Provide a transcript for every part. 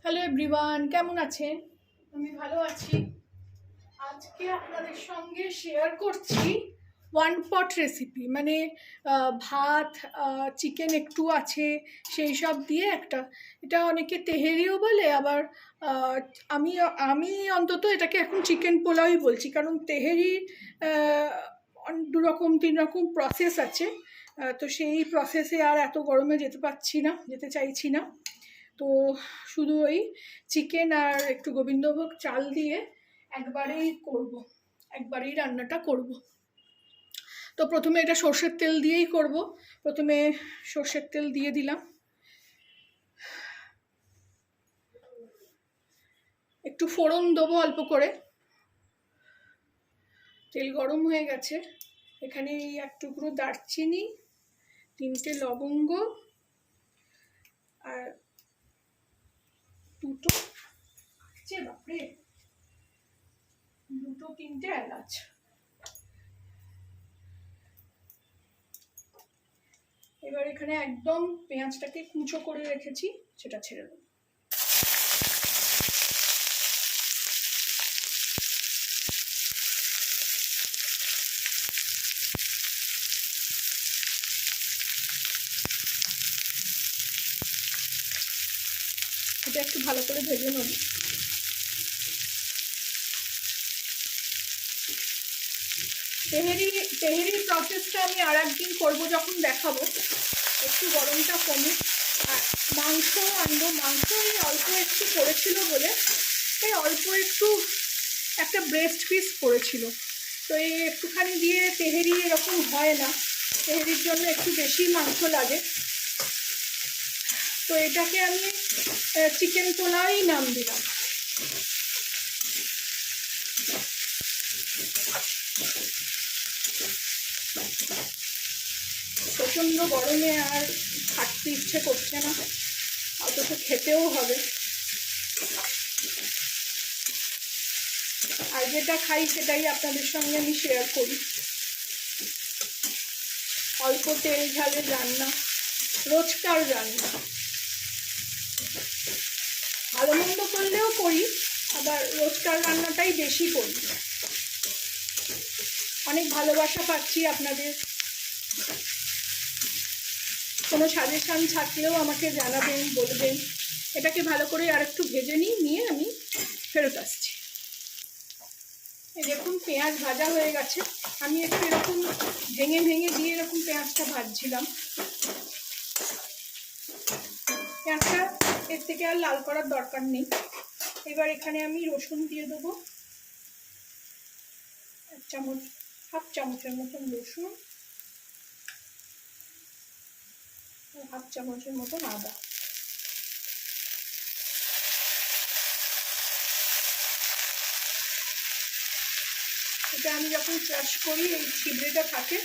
Hello everyone, কেমন আছেন? আমি ভালো আছি। আজকে আপনাদের সঙ্গে শেয়ার করছি ওয়ান পট রেসিপি, মানে ভাত, চিকেন একটু আছে, সেই সব দিয়ে একটা, এটা অনেকে তেহেরিও বলে, আবার আমি আমি অন্তত এটাকে এখন চিকেন পোলাওই বলছি, কারণ তেহেরি দু রকম তিন রকম প্রসেস আছে। তো সেই প্রসেসে আর এত গরমে যেতে চাইছি না। তো শুধু ওই চিকেন আর একটু গোবিন্দভোগ চাল দিয়ে একবারেই রান্নাটা করব। তো প্রথমে এটা সর্ষের তেল দিয়েই করব। প্রথমে সর্ষের তেল দিয়ে দিলাম, একটু ফোড়ন দেবো অল্প করে। তেল গরম হয়ে গেছে, এখানে এই এক টুকরো দারচিনি, 3টে লবঙ্গ আর দুটো 3টে এলাচ। এবার এখানে একদম পেঁয়াজটাকে কুচো করে রেখেছি, সেটা ছেড়ে দেবো। এটা একটু ভালো করে ভেজে নেব। তেহেরি প্রসেসটা আমি আর একদিন করবো, যখন দেখাবো। একটু গরমটা কমে আর মাংস আনবো। মাংস এই অল্প একটু করেছিল বলে, এই অল্প একটু একটা ব্রেস্ট পিস করেছিল। তো এই একটুখানি দিয়ে তেহেরি এরকম হয় না, তেহেরির জন্য একটু বেশি মাংস লাগে। তো এটাকে আমি চিকেন পোলাওই নাম দিলাম। প্রচণ্ড গরমে আর খাটতে ইচ্ছে করছে না, অথচ খেতেও হবে। আর যেটা খাই সেটাই আপনাদের সঙ্গে আমি শেয়ার করি। অল্প তেল ঝালের রান্না, রোজকার রান্না। ভালো মন্দ করলেও করি, আবার রোজকার রান্নাটাই বেশি করি। অনেক ভালোবাসা পাচ্ছি আপনাদের। কোনো সাজেশন থাকলেও আমাকে জানাবেন, বলবেন। এটাকে ভালো করে আর একটু ভেজে নিয়ে আমি ফেরত আসছি। এই দেখুন, পেঁয়াজ ভাজা হয়ে গেছে। আমি একটু এরকম ভেঙে দিয়ে এরকম পেঁয়াজটা ভাজছিলাম। পেঁয়াজটা এর থেকে আর লাল করার দরকার নেই। এবার এখানে আমি রসুন দিয়ে দেবো, হাফ চামচের মতন রসুন, হাফ চামচের মতন আদা। এটা আমি যখন ক্রাশ করি, এই ছিবড়েটা থাকে,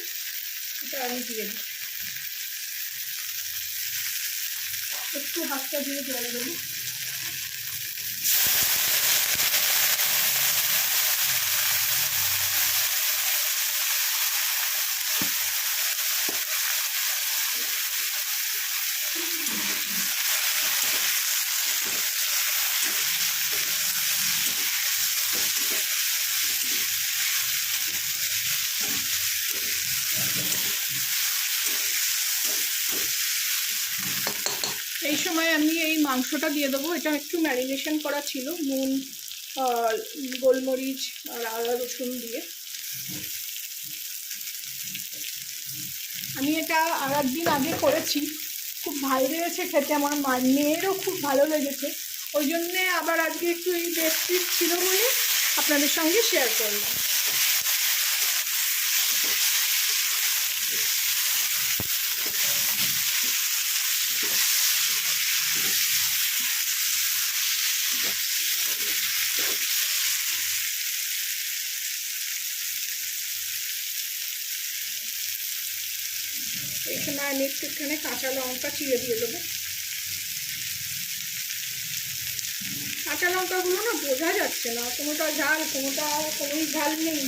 এটা আমি দিয়ে দিই। একটু হাতটা দিয়ে জল দেবো। এই সময় আমি এই মাংসটা দিয়ে দেবো। এটা একটু ম্যারিনেশন করা ছিল, নুন, গোলমরিচ আর আদা রসুন দিয়ে। আমি এটা আর একদিন আগে করেছি, খুব ভালো লেগেছে খেতে। আমার মেয়েরও খুব ভালো লেগেছে, ওই জন্যে আবার আজকে একটু এই রেসিপি ছিল বলে আপনাদের সঙ্গে শেয়ার করলাম। এই সময় আমি একটুখানি কাঁচা লঙ্কা চিড়ে দিয়ে দেবো। কাঁচা লঙ্কাগুলো না বোঝা যাচ্ছে না, কোনোটা ঝাল, কোনোই ঝাল নেই।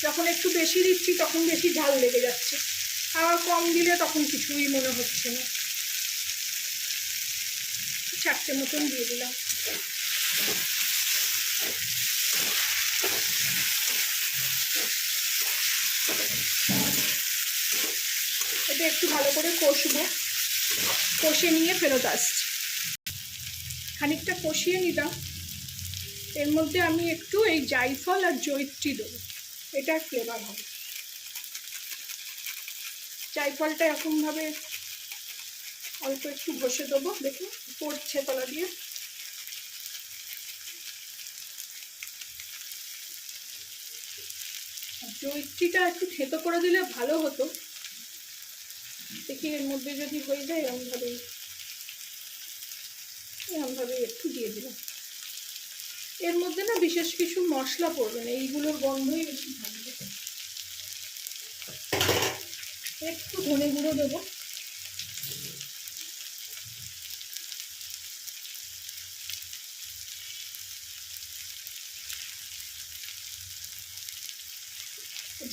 যখন একটু বেশি দিচ্ছি তখন বেশি ঝাল লেগে যাচ্ছে, আর কম দিলে তখন কিছুই মনে হচ্ছে না। 4টে মতন দিয়ে দিলাম। এটা একটু ভালো করে কষবো, কষে নিয়ে ফেরত আসছি। খানিকটা কষিয়ে নিলাম, এর মধ্যে আমি একটু এই জায়ফল আর জয়িত্রী দেবো, এটার ফ্লেভার হবে। জায়ফলটা এরকমভাবে অল্প একটু ঘষে দেবো, দেখুন পড়ছে তলা দিয়ে। জয়িত্রীটা একটু থেতো করে দিলে ভালো হতো, দেখি এর মধ্যে যদি হয়ে যায় এরকমভাবে একটু দিয়ে দিলাম। এর মধ্যে না বিশেষ কিছু মশলা পড়বে না, এইগুলোর গন্ধই বেশি থাকবে। একটু ধনে গুঁড়ো দেবো,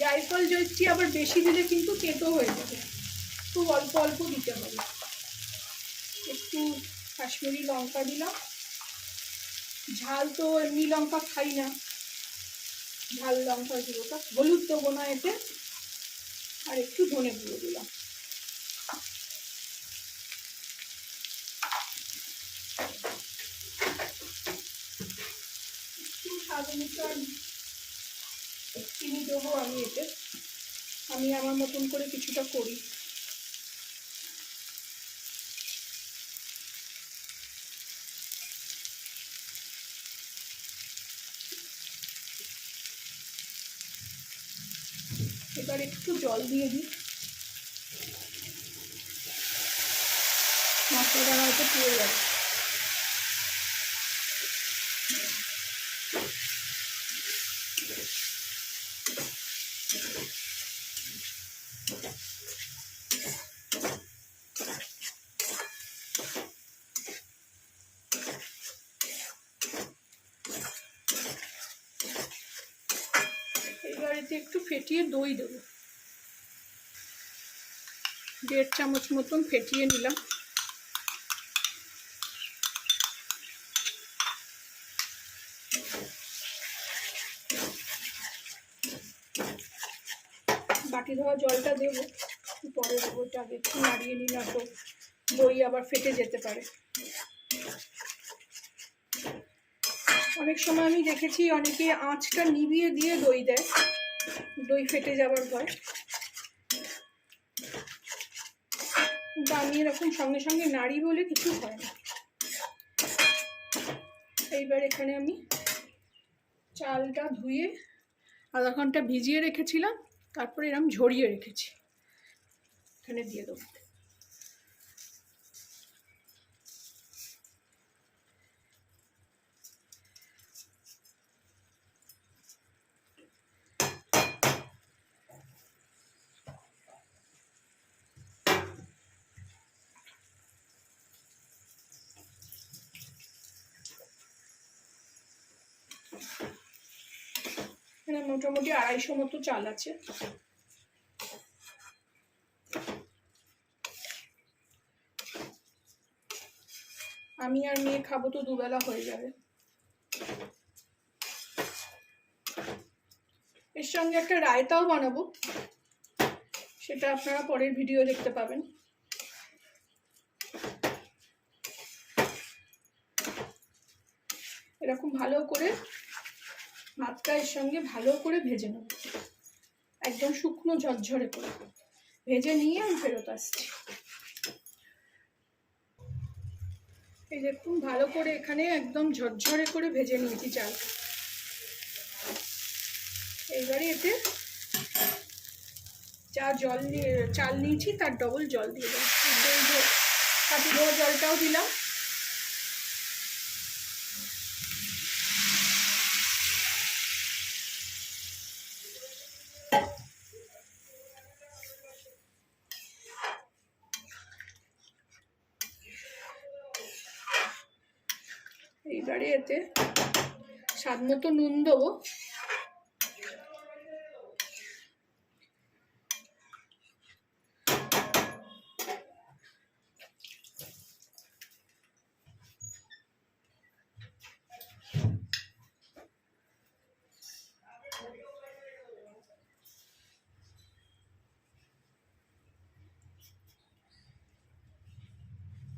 জায়ফল জয়িত্রী আবার বেশি দিলে কিন্তু তেতো হয়ে যাবে, খুব অল্প অল্প দিতে হবে। একটু কাশ্মীরি লঙ্কা দিলাম, ঝাল তো এমনি লঙ্কা খাই না, ঝাল লঙ্কা গুঁড়োটা, হলুদ দেবো না এতে, আর একটু ধনে গুঁড়ো দিলাম। একটু স্বাদ অনুসার চিনি দেবো আমি এতে, আমি আমার মতন করে কিছুটা করি। এবার একটু জল দিয়ে দিই, মশলাটা হয়তো পুড়ে যাবে। এবার এতে একটু ফেটিয়ে দই দেবো, 1.5 চামচ মতন ফেটিয়ে নিলাম। বাটি ধোয়া জলটা দেবো, পরে দেবো, আগে একটু নাড়িয়ে নিই, না তো দই আবার ফেটে যেতে পারে। অনেক সময় আমি দেখেছি অনেকে আঁচটা নিভিয়ে দিয়ে দই দেয়, দই ফেটে যাবার ভয়, কিন্তু আমি এরকম সঙ্গে সঙ্গে নাড়ি বলে কিছু হয় না। এইবার এখানে আমি চালটা ধুয়ে আধা ঘন্টা ভিজিয়ে রেখেছিলাম, তারপরে এরকম ঝরিয়ে রেখেছি, এখানে দিয়ে দেবো। এখানে মোটামুটি 250 মতো চাল আছে। আমি আর মেয়ে খাবো তো দুবেলা হয়ে যাবে। এর সঙ্গে একটা রায়তাও বানাবো, সেটা আপনারা পরের ভিডিও দেখতে পাবেন। এরকম ভালো করে ভাতটা এর সঙ্গে ভালো করে ভেজে নেব, একদম শুকনো ঝরঝরে করে ভেজে নিয়ে আমি ফেরত আসছি। এই দেখুন ভালো করে এখানে একদম ঝরঝরে করে ভেজে নিয়েছি চালটা। এইবারে এতে যা চাল নিয়েছি তার ডবল জল দিয়ে দেবো, বাটি ধোয়া জলটাও দিলাম। এইবারে এতে স্বাদ মতো নুন দেবো,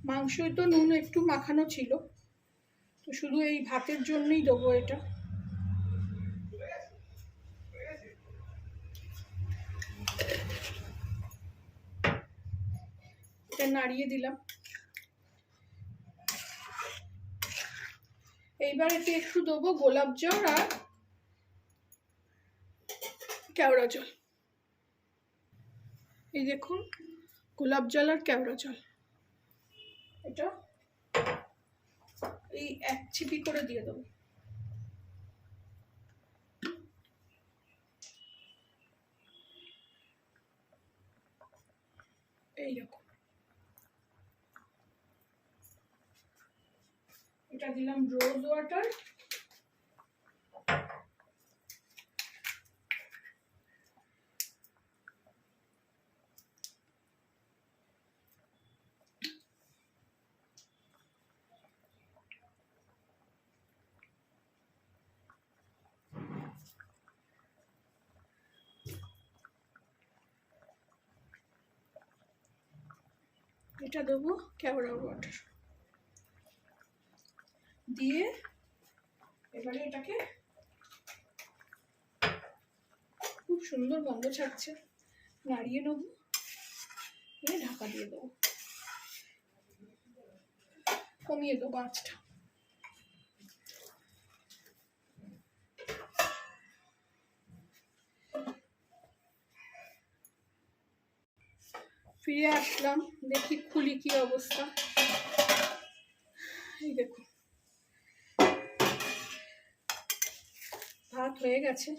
মাংসই তো নুন একটু মাখানো ছিল, তো শুধু এই ভাতের জন্যই দেবো এটা। এটা নাড়িয়ে দিলাম। এইবার এতে একটু দেবো গোলাপ জল আর কেওড়া জল। এই দেখুন, গোলাপ জল আর কেওড়া জল এটা এই এক ছিপি করে দিয়ে দেবো। এইরকম এটা দিলাম রোজ ওয়াটার। এটা দেবো কেওড়া ওয়াটার দিয়ে এবারে এটাকে খুব সুন্দর গন্ধ ছাড়ছে, নাড়িয়ে নেবো, নিয়ে ঢাকা দিয়ে দেবো, কমিয়ে দেবো আঁচটা। ফিরে আসলাম, দেখি খুলি কি অবস্থা। এই দেখুন ভাত হয়ে গেছে।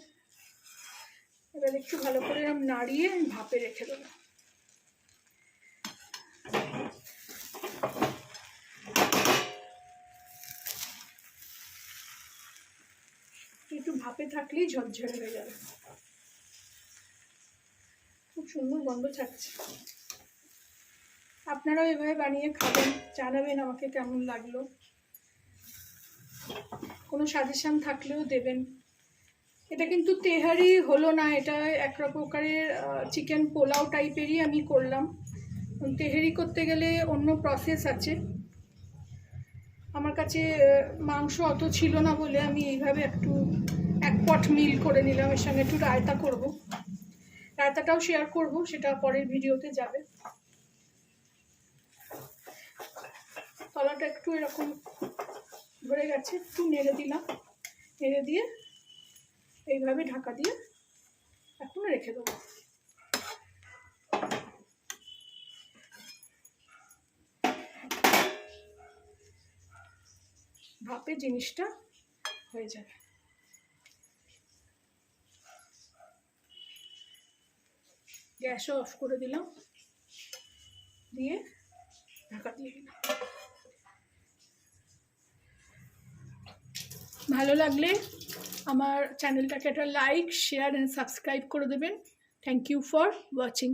এবার একটু ভালো করে নাড়িয়ে ভাপে রেখে দেবো। একটু ভাপে থাকলেই ঝরঝরে হয়ে যাবে। খুব সুন্দর গন্ধ ছাড়ছে। আপনারাও এভাবে বানিয়ে খাবেন, জানাবেন আমাকে কেমন লাগলো। কোনো সাজেশন থাকলেও দেবেন। এটা কিন্তু তেহারি হলো না, এটা এক প্রকারের চিকেন পোলাও টাইপেরই আমি করলাম। তেহারি করতে গেলে অন্য প্রসেস আছে। আমার কাছে মাংস অত ছিল না বলে আমি এইভাবে একটু এক পট মিল করে নিলাম। এর সঙ্গে একটু রায়তা করব, রায়তাটাও শেয়ার করব, সেটা পরের ভিডিওতে যাবে। তলাটা একটু এরকম ধরে গেছে, একটু নেড়ে দিলাম, নেড়ে দিয়ে এইভাবে ঢাকা দিয়ে এখন রেখে দেবো। ভাপে জিনিসটা হয়ে যাবে। গ্যাসও অফ করে দিলাম, দিয়ে ঢাকা দিয়ে দিলাম। ভালো লাগলে আমার চ্যানেলটাকে একটা লাইক, শেয়ার অ্যান্ড সাবস্ক্রাইব করে দেবেন। Thank you for watching.